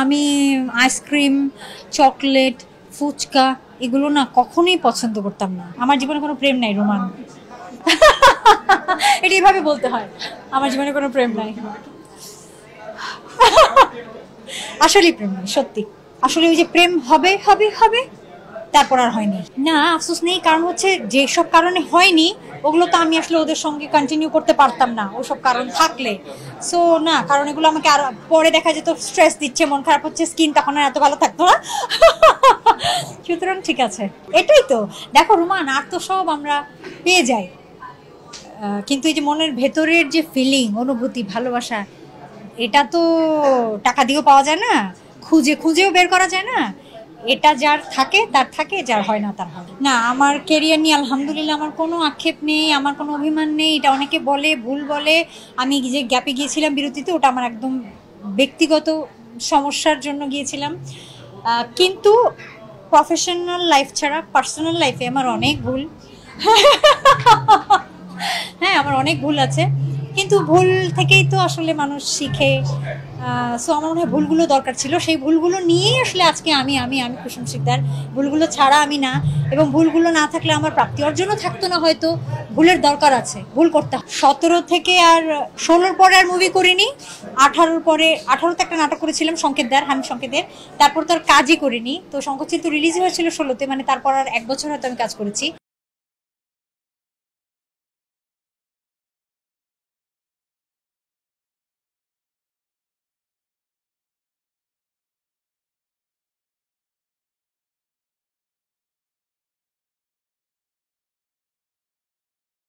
আমি ice cream, chocolate, fuchka এগুলো না কখনোই পছন্দ করতাম না। আমার জীবনে কোনো প্রেম নাই রোমান। এটা এইভাবে বলতে হয়, আমার জীবনে কোনো প্রেম নাই। আসলেই প্রেম নেই, সত্যি। আসলে ওই যে প্রেম হবে হবে হবে তারপর আর হয়নি। না, আফসোস নেই, কারণ হচ্ছে যেসব কারণে হয়নি ওগুলো তো আমি আসলে ওদের সঙ্গে কন্টিনিউ করতে পারতাম না ওসব কারণ থাকলে। সো না, কারণ এগুলো আমাকে আর পরে দেখা যেত স্ট্রেস দিচ্ছে, মন খারাপ হচ্ছে, স্কিন তখন আর এত ভালো থাকতো না। সুতরাং ঠিক আছে, এটাই তো। দেখো রুমান, আর তো সব আমরা পেয়ে যাই, কিন্তু এই যে মনের ভেতরের যে ফিলিং, অনুভূতি, ভালোবাসা, এটা তো টাকা দিয়েও পাওয়া যায় না, খুঁজে খুঁজেও বের করা যায় না। এটা যার থাকে তার থাকে, যার হয় না তার হয় না। আমার কেরিয়ার নিয়ে আলহামদুলিল্লাহ আমার কোনো আক্ষেপ নেই, আমার কোনো অভিমান নেই। এটা অনেকে বলে, ভুল বলে। আমি যে গ্যাপে গিয়েছিলাম বিরতিতে, ওটা আমার একদম ব্যক্তিগত সমস্যার জন্য গিয়েছিলাম। কিন্তু প্রফেশনাল লাইফ ছাড়া পার্সোনাল লাইফে আমার অনেক ভুল। হ্যাঁ, আমার অনেক ভুল আছে, কিন্তু ভুল থেকেই তো আসলে মানুষ শিখে। সো আমার মনে হয় ভুলগুলো দরকার ছিল, সেই ভুলগুলো নিয়েই আসলে আজকে আমি আমি আমি কুসুম শিকদার। ভুলগুলো ছাড়া আমি না, এবং ভুলগুলো না থাকলে আমার প্রাপ্তি অর্জনও থাকতো না হয়তো। ভুলের দরকার আছে, ভুল করতে হয়। 17 থেকে আর 16-র পরে আর মুভি করিনি। 18-র পরে, 18-তে একটা নাটক করেছিলাম সংকেতদার, হামিদ সংকেতের। তারপর তো আর কাজই করিনি। তো শঙ্খচিল তো রিলিজ হয়েছিল 16-তে, মানে তারপর আর 1 বছর হয়তো আমি কাজ করেছি।